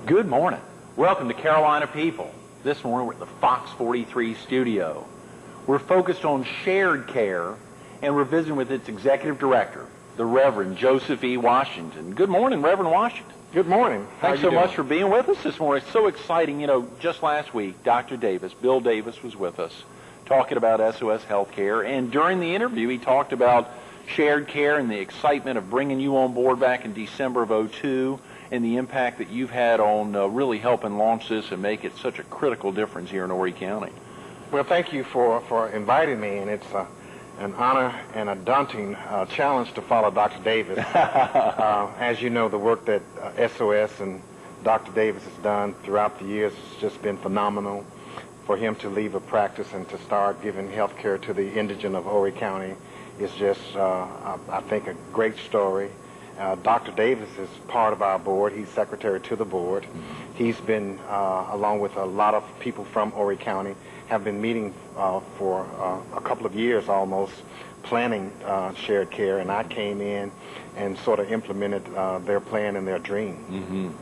Good morning. Welcome to Carolina People. This morning we're at the Fox 43 studio. We're focused on shared care, and we're visiting with its executive director, the Reverend Joseph E. Washington. Good morning, Reverend Washington. Good morning. Thanks so much for being with us this morning. It's so exciting. You know, just last week, Dr. Davis, Bill Davis, was with us talking about SOS Healthcare, and during the interview he talked about shared care and the excitement of bringing you on board back in December of '02 and the impact that you've had on really helping launch this and make it such a critical difference here in Horry County. Well, thank you for inviting me, and it's an honor and a daunting challenge to follow Dr. Davis. As you know, the work that SOS and Dr. Davis has done throughout the years has just been phenomenal. For him to leave a practice and to start giving health care to the indigent of Horry County is just, I think, a great story. Dr. Davis is part of our board. He's secretary to the board. He's been, along with a lot of people from Horry County, have been meeting for a couple of years almost, planning shared care, and I came in and sort of implemented their plan and their dream.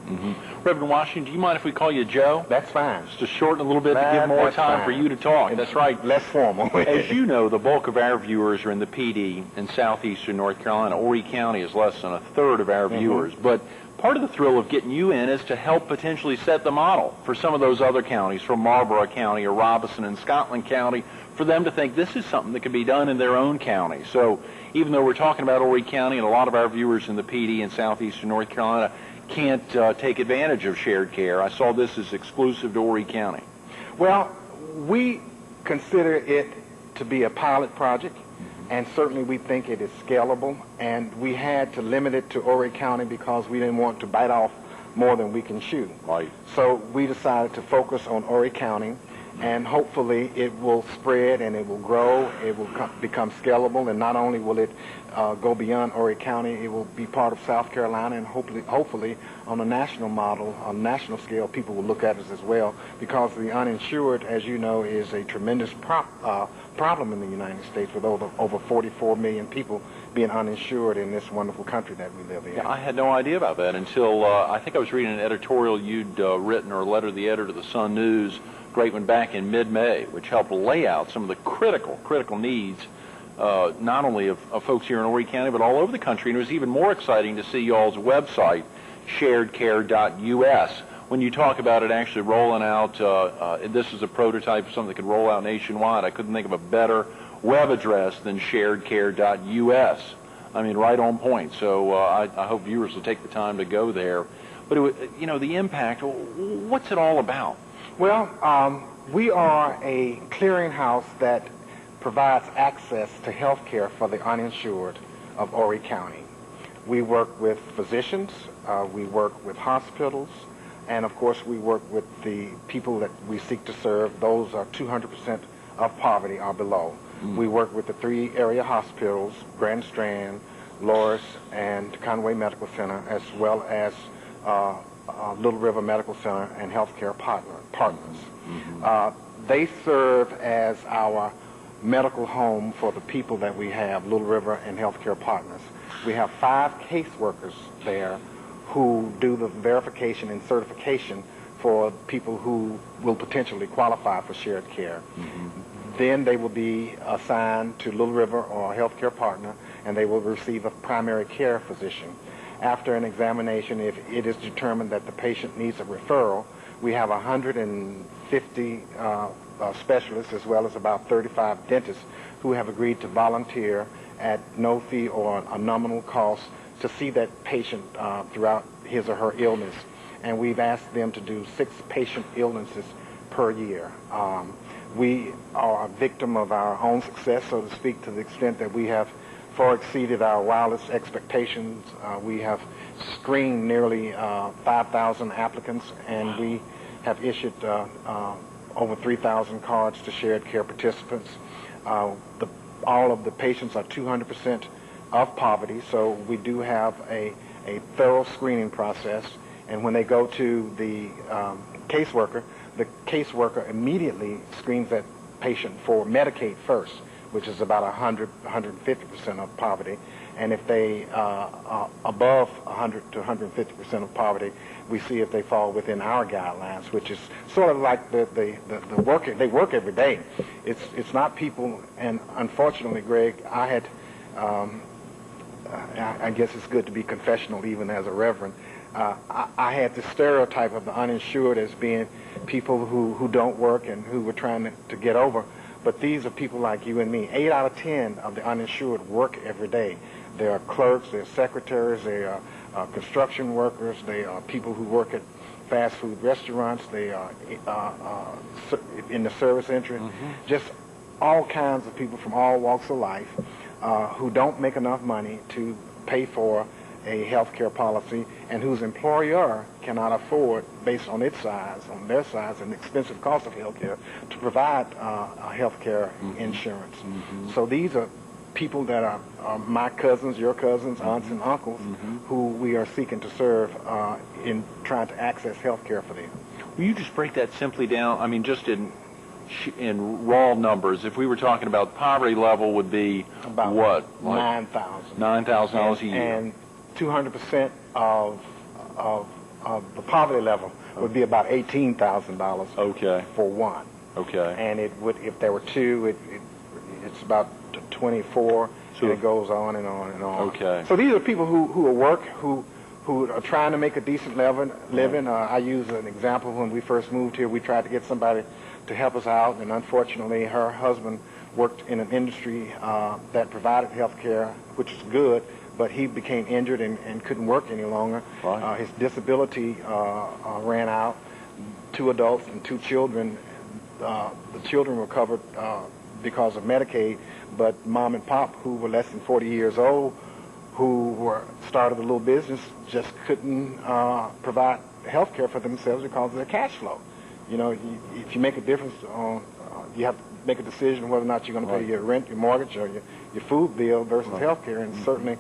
Reverend Washington, do you mind if we call you Joe? That's fine. Just to shorten a little bit to give more time for you to talk. That's right. Less formal. As you know, the bulk of our viewers are in the PD in southeastern North Carolina. Horry County is less than a third of our viewers. But part of the thrill of getting you in is to help potentially set the model for some of those other counties, from Marlborough County or Robeson and Scotland County, for them to think this is something that can be done in their own county. So even though we're talking about Horry County, and a lot of our viewers in the PD in southeastern North Carolina can't take advantage of shared care, I saw this as exclusive to Horry County. Well, we consider it to be a pilot project, and certainly we think it is scalable, and we had to limit it to Horry County because we didn't want to bite off more than we can chew. Right. So we decided to focus on Horry County, and hopefully it will spread and it will grow, it will become scalable, and not only will it go beyond Horry County, it will be part of South Carolina, and hopefully on a national model, on a national scale, people will look at us as well, because the uninsured, as you know, is a tremendous problem in the United States, with over 44 million people being uninsured in this wonderful country that we live in. Yeah, I had no idea about that until I think I was reading an editorial you'd written, or a letter to the editor of the Sun News, great one, back in mid-May, which helped lay out some of the critical needs, not only of folks here in Horry County, but all over the country. And it was even more exciting to see y'all's website, sharedcare.us. When you talk about it actually rolling out, this is a prototype of something that could roll out nationwide. I couldn't think of a better web address than sharedcare.us. I mean, right on point. So I hope viewers will take the time to go there. But, you know, the impact, what's it all about? Well, we are a clearinghouse that provides access to health care for the uninsured of Horry County. We work with physicians, we work with hospitals, and of course we work with the people that we seek to serve. Those are 200% of poverty or below. We work with the 3 area hospitals, Grand Strand, Loris, and Conway Medical Center, as well as Little River Medical Center and Healthcare Partners. They serve as our medical home for the people that we have, Little River and Healthcare Partners. We have 5 caseworkers there who do the verification and certification for people who will potentially qualify for shared care. Then they will be assigned to Little River or a Healthcare Partner, and they will receive a primary care physician. After an examination, if it is determined that the patient needs a referral, we have 150 specialists, as well as about 35 dentists, who have agreed to volunteer at no fee or a nominal cost to see that patient throughout his or her illness. And we've asked them to do 6 patient illnesses per year. We are a victim of our own success, so to speak, to the extent that we have far exceeded our wildest expectations. We have screened nearly 5,000 applicants, and we have issued over 3,000 cards to shared care participants. All of the patients are 200% of poverty, so we do have a thorough screening process, and when they go to the caseworker immediately screens that patient for Medicaid first, which is about 150% of poverty, and if they are above 100 to 150% of poverty, we see if they fall within our guidelines, which is sort of like the work. They work every day. It's not people, and unfortunately, Greg, I had. I guess it's good to be confessional even as a reverend. I had the stereotype of the uninsured as being people who don't work and who were trying to get over. But these are people like you and me. 8 out of 10 of the uninsured work every day. They are clerks, they're secretaries, they are construction workers, they are people who work at fast food restaurants, they are in the service industry. Just all kinds of people from all walks of life who don't make enough money to pay for a health care policy and whose employer cannot afford, based on its size, on their size and the expensive cost of health care, to provide health care insurance. So these are people that are my cousins, your cousins, aunts and uncles, who we are seeking to serve in trying to access health care for them. Will you just break that simply down? I mean, just in raw numbers, if we were talking about poverty level would be about what? $9,000. $9,000 a year. And 200% of the poverty level would be about $18,000 Okay. for one. Okay. And it would, if there were two, it's about 24, So and it goes on and on and on. Okay. So these are people who work, who are trying to make a decent living. I use an example. When we first moved here, we tried to get somebody to help us out, and unfortunately her husband worked in an industry that provided health care, which is good, but he became injured and couldn't work any longer. Right. His disability ran out. 2 adults and 2 children. The children were covered because of Medicaid, but mom and pop, who were less than 40 years old, who started a little business, just couldn't provide health care for themselves because of their cash flow. You know, if you make a difference on, you have to make a decision whether or not you're going to pay your rent, your mortgage, or your food bill versus health care. And certainly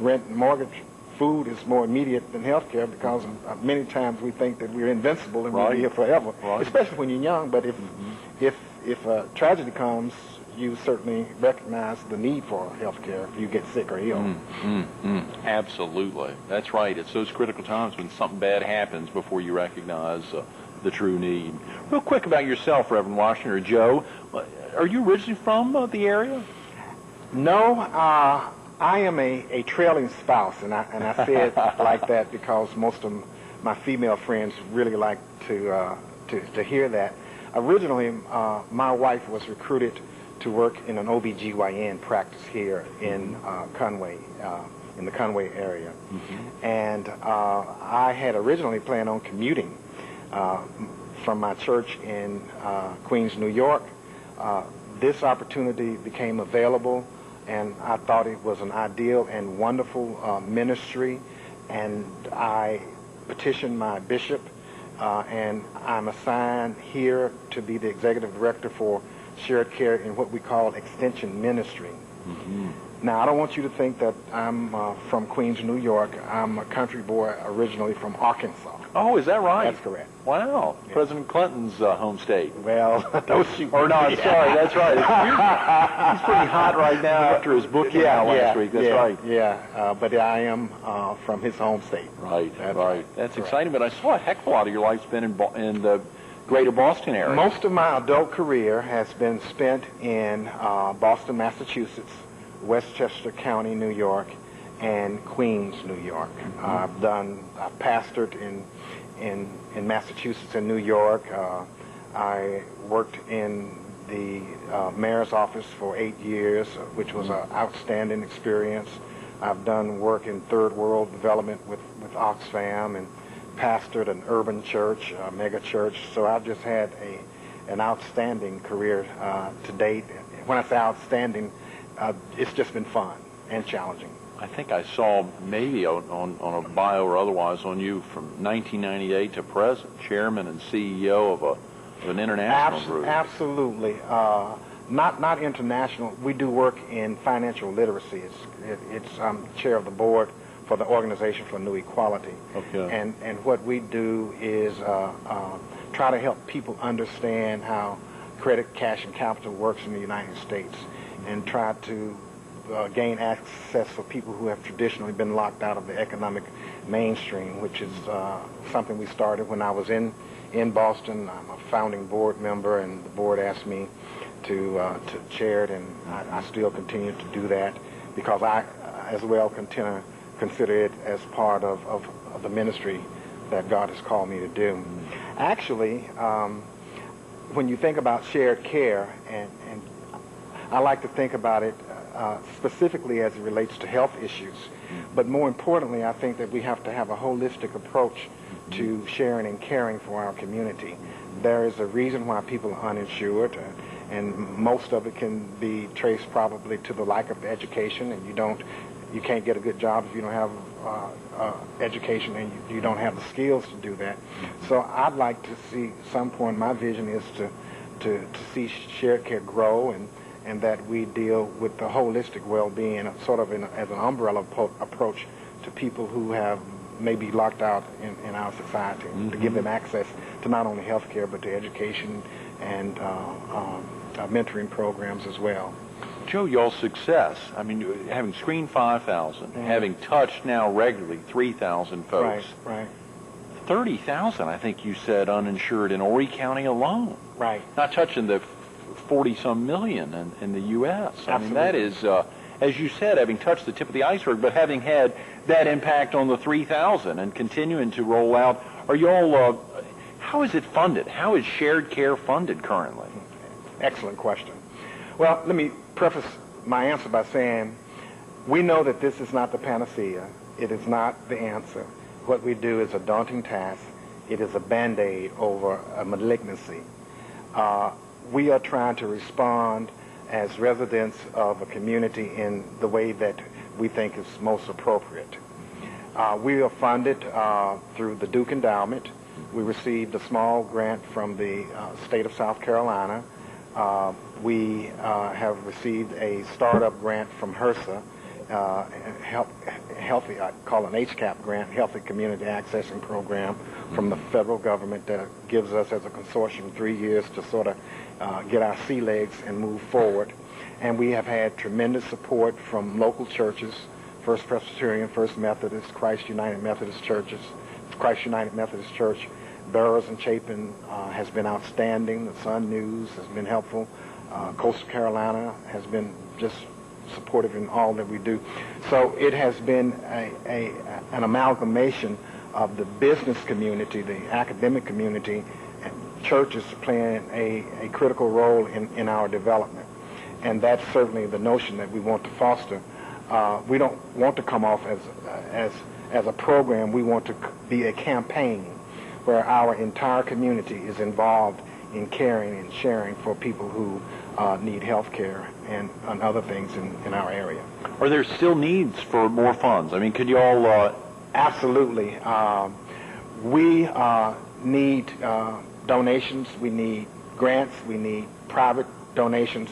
rent and mortgage, food is more immediate than health care because many times we think that we're invincible and we'll be here forever, especially when you're young. But if a tragedy comes, you certainly recognize the need for health care if you get sick or ill. Absolutely. That's right. It's those critical times when something bad happens before you recognize the true need. Real quick about yourself, Reverend Washington, or Joe. Are you originally from the area? No, I am a trailing spouse, and I say it like that because most of my female friends really like to hear that. Originally, my wife was recruited to work in an OBGYN practice here in Conway, in the Conway area. And I had originally planned on commuting from my church in Queens, New York. This opportunity became available, and I thought it was an ideal and wonderful ministry, and I petitioned my bishop, and I'm assigned here to be the executive director for shared care in what we call extension ministry. Now, I don't want you to think that I'm from Queens, New York. I'm a country boy originally from Arkansas. Oh, is that right? That's correct. Wow. Yeah. President Clinton's home state. Well, those or no, I'm sorry, that's right. He's pretty hot right now after his book came out last week. That's right. Yeah, but I am from his home state. Right, that's right. That's exciting, but I saw a heck of a lot of your life spent in the greater Boston area. Most of my adult career has been spent in Boston, Massachusetts, Westchester County, New York, and Queens, New York. I've pastored in Massachusetts and New York. I worked in the mayor's office for 8 years, which was an outstanding experience. I've done work in third world development with Oxfam and pastored an urban church, a mega church. So I've just had an outstanding career to date. When I say outstanding, it's just been fun and challenging. I think I saw maybe on a bio or otherwise on you from 1998 to present, chairman and CEO of an international group. Absolutely. Not international. We do work in financial literacy. I'm chair of the board for the Organization for New Equality. Okay. And what we do is try to help people understand how credit, cash, and capital works in the United States, and try to gain access for people who have traditionally been locked out of the economic mainstream, which is something we started when I was in Boston. I'm a founding board member, and the board asked me to chair it, and I still continue to do that because I, as well, consider it as part of the ministry that God has called me to do. Actually, when you think about shared care, and I like to think about it specifically as it relates to health issues, but more importantly, I think that we have to have a holistic approach to sharing and caring for our community. There is a reason why people are uninsured, and most of it can be traced probably to the lack of education, and you can't get a good job if you don't have education, and you don't have the skills to do that. So I'd like to see, at some point, my vision is to see shared care grow, and that we deal with the holistic well-being sort of as an umbrella approach to people who have maybe locked out in our society, to give them access to not only health care but to education and mentoring programs as well. Joe, y'all's success, I mean, having screened 5,000, having touched now regularly 3,000 folks. Right. 30,000, I think you said, uninsured in Horry County alone. Right. Not touching the 40-some million in the U.S. I mean, that is, as you said, having touched the tip of the iceberg, but having had that impact on the 3,000 and continuing to roll out. Are you all, how is it funded? How is shared care funded currently? Excellent question. Well, let me preface my answer by saying we know that this is not the panacea. It is not the answer. What we do is a daunting task. It is a Band-Aid over a malignancy. We are trying to respond as residents of a community in the way that we think is most appropriate. We are funded through the Duke Endowment. We received a small grant from the state of South Carolina. We have received a startup grant from HRSA, healthy, I call an HCAP grant, Healthy Community Accessing Program, from the federal government that gives us as a consortium 3 years to sort of get our sea legs and move forward. And we have had tremendous support from local churches, First Presbyterian, First Methodist, Christ United Methodist Churches, Christ United Methodist Church. Burroughs and Chapin has been outstanding. The Sun News has been helpful. Coastal Carolina has been just supportive in all that we do. So it has been an amalgamation of the business community, the academic community, and churches playing a critical role in our development. And that's certainly the notion that we want to foster. We don't want to come off as a program. We want to be a campaign where our entire community is involved in caring and sharing for people who need health care and other things in our area. Are there still needs for more funds? I mean, could you all... Absolutely. We need donations. We need grants. We need private donations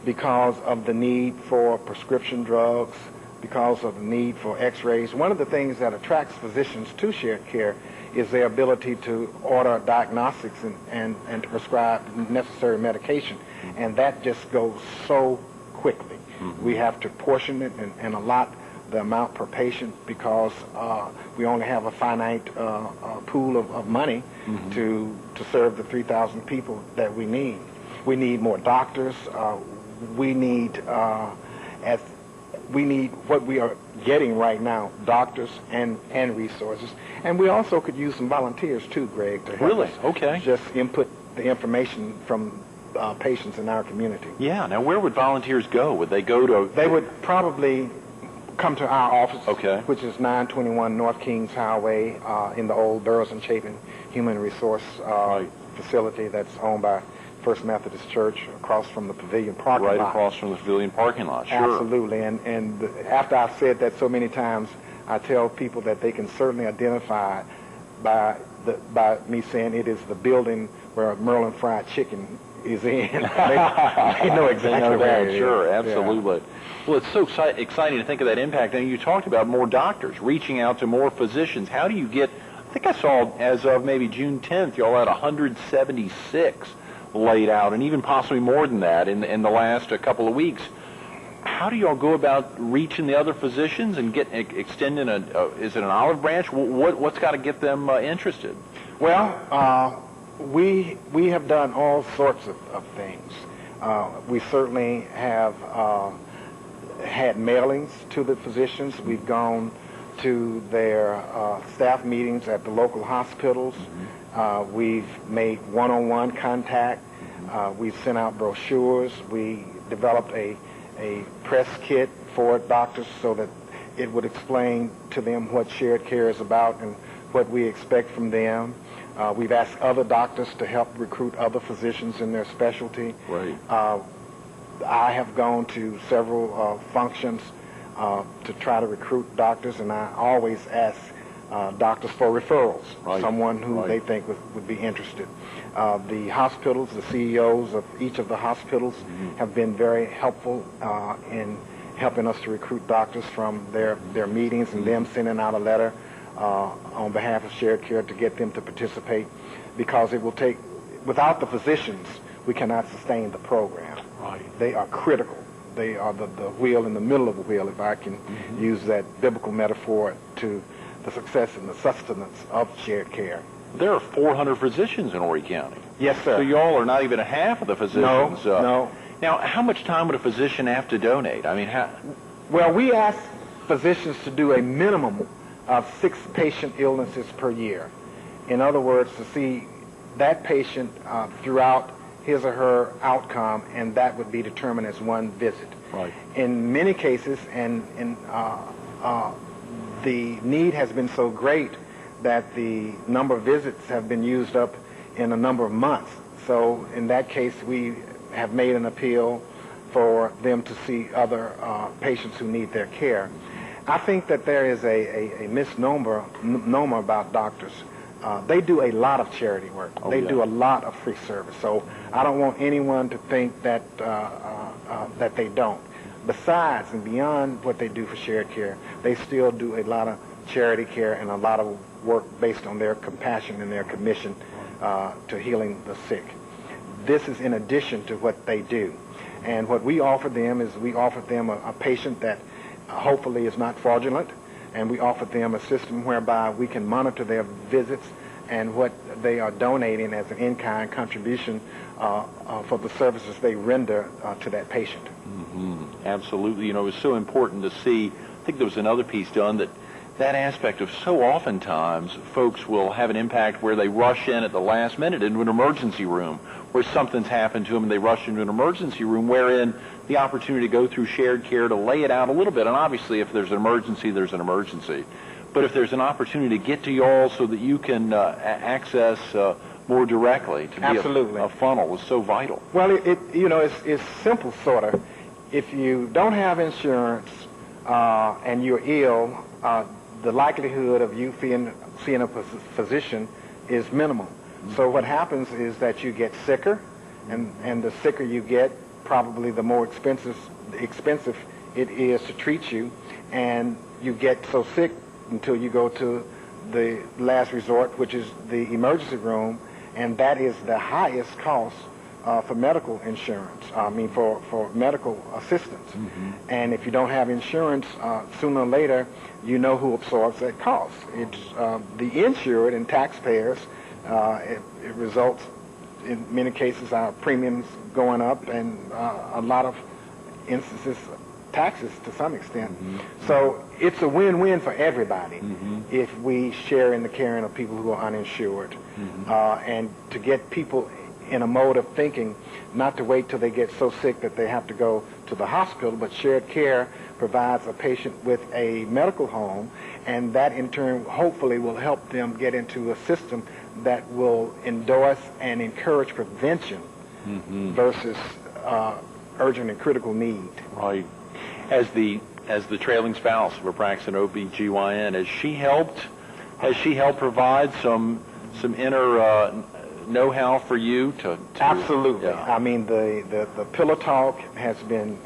because of the need for prescription drugs, because of the need for x-rays. One of the things that attracts physicians to shared care is their ability to order diagnostics and to prescribe necessary medication. And that just goes so quickly. We have to portion it and allot the amount per patient because we only have a finite pool of money to serve the 3,000 people that we need. We need more doctors. We need what we are getting right now, doctors and resources. And we also could use some volunteers too, Greg, to help us Okay. just input the information from patients in our community. Yeah. Now, where would volunteers go? Would they go to... They would probably come to our office, Okay. which is 921 North Kings Highway in the old Burroughs and Chapin Human Resource facility that's owned by First Methodist Church across from the Pavilion parking lot. Right across from the Pavilion parking lot, sure. Absolutely. And after I've said that so many times, I tell people that they can certainly identify by me saying it is the building where Merlin Fried Chicken is in. they know exactly where it is. Sure, absolutely. Yeah. Well, it's so exciting to think of that impact. And you talked about more doctors, reaching out to more physicians. How do you get, I think I saw as of maybe June 10th, you all had 176 laid out, and even possibly more than that in the last couple of weeks. how do y'all go about reaching the other physicians and extending is it an olive branch? What's got to get them interested? Well, we have done all sorts of things. We certainly have had mailings to the physicians. We've gone to their staff meetings at the local hospitals. We've made one-on-one contact. We've sent out brochures. We developed a press kit for doctors so that it would explain to them what shared care is about and what we expect from them. We've asked other doctors to help recruit other physicians in their specialty. Right. I have gone to several functions to try to recruit doctors, and I always ask doctors for referrals, someone who they think would be interested. The hospitals, the CEOs of each of the hospitals have been very helpful in helping us to recruit doctors from their meetings and them sending out a letter on behalf of Shared Care to get them to participate, because it will take, without the physicians, we cannot sustain the program. Right. They are critical. They are the wheel in the middle of the wheel, if I can use that biblical metaphor, to the success and the sustenance of Shared Care. There are 400 physicians in Horry County. Yes, sir. So y'all are not even a half of the physicians. No. Now, how much time would a physician have to donate? I mean, Well, we ask physicians to do a minimum of 6 patient illnesses per year. In other words, to see that patient throughout his or her outcome, and that would be determined as one visit. Right. In many cases, and the need has been so great that the number of visits have been used up in a number of months. So in that case, we have made an appeal for them to see other patients who need their care. I think that there is a misnomer about doctors. They do a lot of charity work. They do a lot of free service. So I don't want anyone to think that that they don't. Besides and beyond what they do for Shared Care, they still do a lot of charity care and a lot of work based on their compassion and their commission to healing the sick. This is in addition to what they do. And what we offer them is we offer them a patient that hopefully is not fraudulent, and we offer them a system whereby we can monitor their visits and what they are donating as an in-kind contribution for the services they render to that patient. Absolutely. You know, it was so important to see. I think there was another piece done that aspect of so oftentimes folks will have an impact where they rush in at the last minute into an emergency room where something's happened to them and they rush into an emergency room, wherein the opportunity to go through Shared Care to lay it out a little bit. And obviously if there's an emergency, there's an emergency. But if there's an opportunity to get to y'all so that you can access more directly, to be a funnel is so vital. Well, it's simple, sort of. If you don't have insurance and you're ill, the likelihood of you seeing a physician is minimal. So what happens is that you get sicker, and the sicker you get, probably the more expensive it is to treat you, and you get so sick until you go to the last resort, which is the emergency room, and that is the highest cost for medical insurance, for medical assistance. And if you don't have insurance, sooner or later, you know who absorbs that cost. It's the insured and taxpayers. It results, in many cases, our premiums going up, and a lot of instances, taxes to some extent. So it's a win-win for everybody if we share in the caring of people who are uninsured, and to get people in a mode of thinking, not to wait till they get so sick that they have to go to the hospital, but Shared Care provides a patient with a medical home, and that in turn hopefully will help them get into a system that will endorse and encourage prevention versus urgent and critical need. Right. As the trailing spouse of a practicing OB/GYN, has she helped provide some inner know-how for you to Absolutely. Yeah. I mean, the pillow talk has been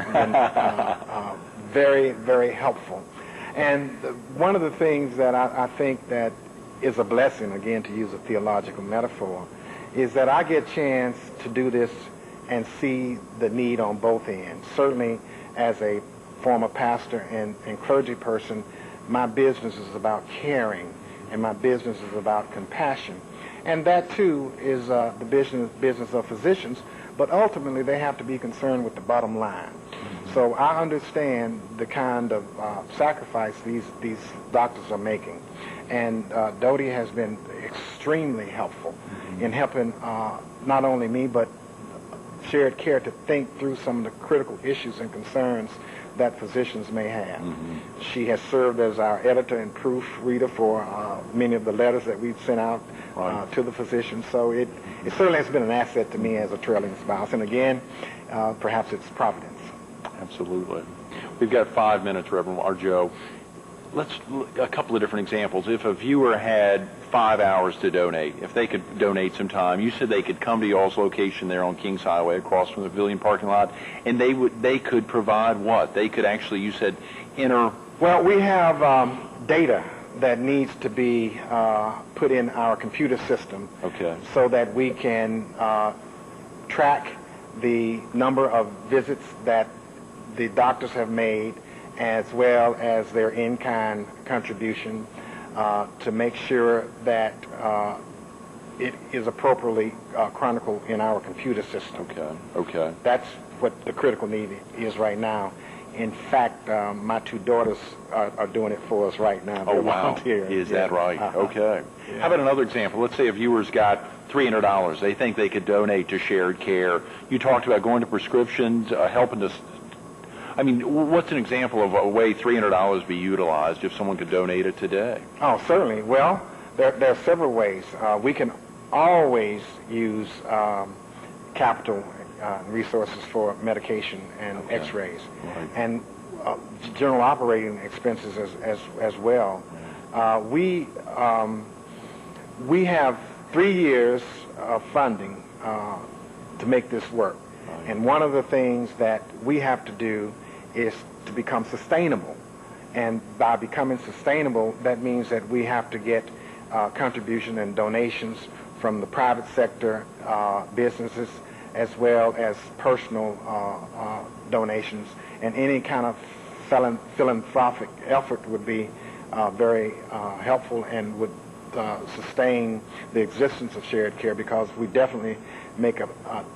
very, very helpful. And one of the things that I think that is a blessing, again, to use a theological metaphor, is that I get a chance to do this and see the need on both ends. Certainly as a former pastor and clergy person, my business is about caring, and my business is about compassion. And that, too, is the business of physicians, but ultimately they have to be concerned with the bottom line. So I understand the kind of sacrifice these doctors are making. And Dodie has been extremely helpful in helping not only me, but Shared Care to think through some of the critical issues and concerns that physicians may have. She has served as our editor and proofreader for many of the letters that we've sent out to the physicians. So it certainly has been an asset to me as a trailing spouse. And again, perhaps it's providence. Absolutely. We've got 5 minutes, Reverend Joe. Let's a couple of different examples. If a viewer had 5 hours to donate, if they could donate some time, you said they could come to y'all's location there on Kings Highway across from the Pavilion parking lot, and they could provide what? They could actually, you said, enter. Well, we have data that needs to be put in our computer system, so that we can track the number of visits that the doctors have made, as well as their in-kind contribution, to make sure that it is appropriately chronicled in our computer system. Okay. That's what the critical need is right now. In fact, my 2 daughters are doing it for us right now. Oh, wow. Is that right? Okay. How about another example? Let's say a viewer's got $300. They think they could donate to Shared Care. You talked about going to prescriptions, helping to... I mean, what's an example of a way $300 be utilized if someone could donate it today? Oh, certainly. Well, there are several ways. We can always use capital resources for medication and X-rays, and general operating expenses as well. We have 3 years of funding to make this work. And one of the things that we have to do is to become sustainable. And by becoming sustainable, that means that we have to get contribution and donations from the private sector, businesses, as well as personal donations. And any kind of philanthropic effort would be very helpful and would sustain the existence of Shared Care, because we definitely make a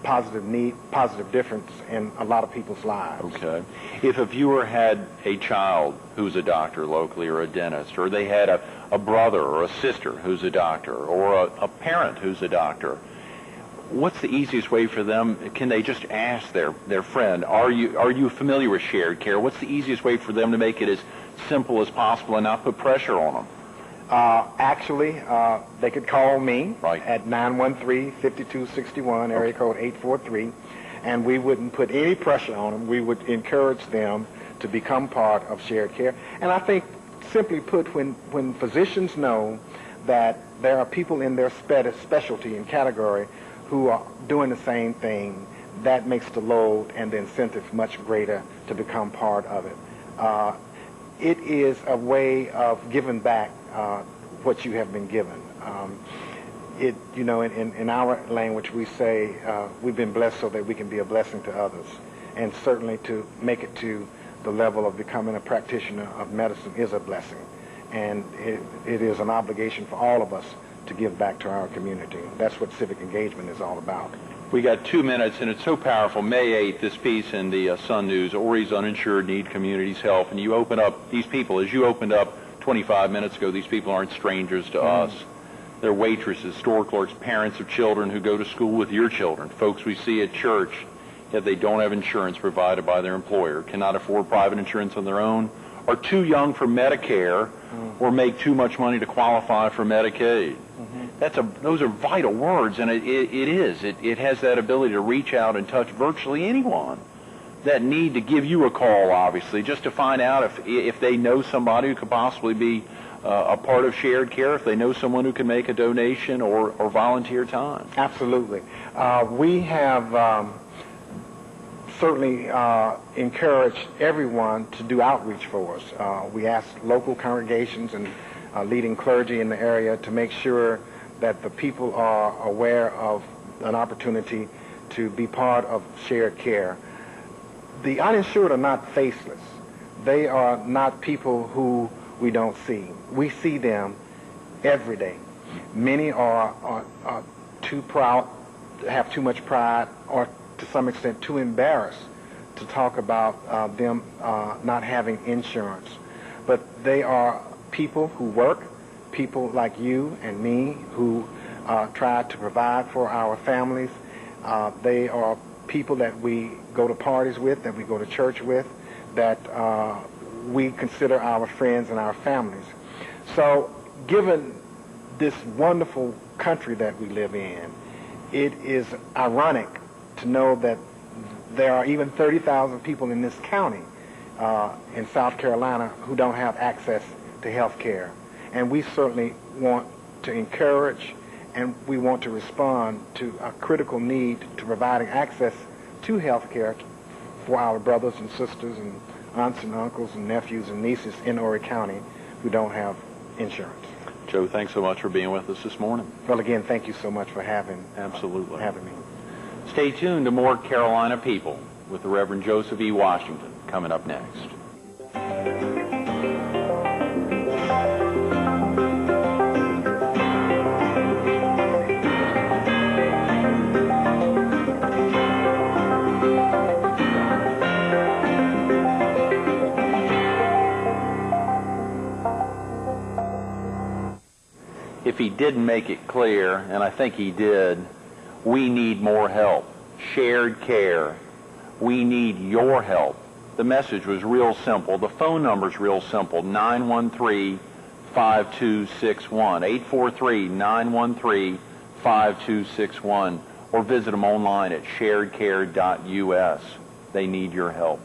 positive difference in a lot of people's lives. Okay. If a viewer had a child who's a doctor locally, or a dentist, or they had a brother or a sister who's a doctor, or a parent who's a doctor, what's the easiest way for them? Can they just ask their friend, are you familiar with Shared Care? What's the easiest way for them to make it as simple as possible and not put pressure on them? Actually, they could call me Right. at 913-5261, area code 843, and we wouldn't put any pressure on them. We would encourage them to become part of Shared Care. And I think, simply put, when physicians know that there are people in their specialty and category who are doing the same thing, that makes the load and the incentive much greater to become part of it. It is a way of giving back what you have been given. In our language, we say we've been blessed so that we can be a blessing to others. And certainly to make it to the level of becoming a practitioner of medicine is a blessing. And it is an obligation for all of us to give back to our community. That's what civic engagement is all about. We got 2 minutes, and it's so powerful. May 8th, this piece in the Sun News, Horry's Uninsured Need Communities Help, and you open up these people, as you opened up 25 minutes ago, these people aren't strangers to us. They're waitresses, store clerks, parents of children who go to school with your children, folks we see at church, yet they don't have insurance provided by their employer, cannot afford private insurance on their own, are too young for Medicare, or make too much money to qualify for Medicaid. Those are vital words, and it has that ability to reach out and touch virtually anyone that need to give you a call, obviously, just to find out if they know somebody who could possibly be a part of Shared Care, if they know someone who can make a donation or volunteer time. Absolutely. We have certainly encouraged everyone to do outreach for us. We ask local congregations and leading clergy in the area to make sure that the people are aware of an opportunity to be part of Shared Care. The uninsured are not faceless. they are not people who we don't see. We see them every day. Many are too proud, have too much pride, or to some extent too embarrassed to talk about them not having insurance. But they are people who work, people like you and me who try to provide for our families. They are people that we go to parties with, that we go to church with, that we consider our friends and our families. So given this wonderful country that we live in, it is ironic to know that there are even 30,000 people in this county in South Carolina who don't have access to health care. And we certainly want to encourage and we want to respond to a critical need to providing access to health care for our brothers and sisters and aunts and uncles and nephews and nieces in Horry County who don't have insurance. Joe, thanks so much for being with us this morning. Well, again, thank you so much for having me. Stay tuned to more Carolina People with the Reverend Joseph E. Washington coming up next. If he didn't make it clear, and I think he did, we need more help. Shared care. We need your help. The message was real simple. The phone number's real simple, 913-5261, 843-913-5261, or visit them online at sharedcare.us. They need your help.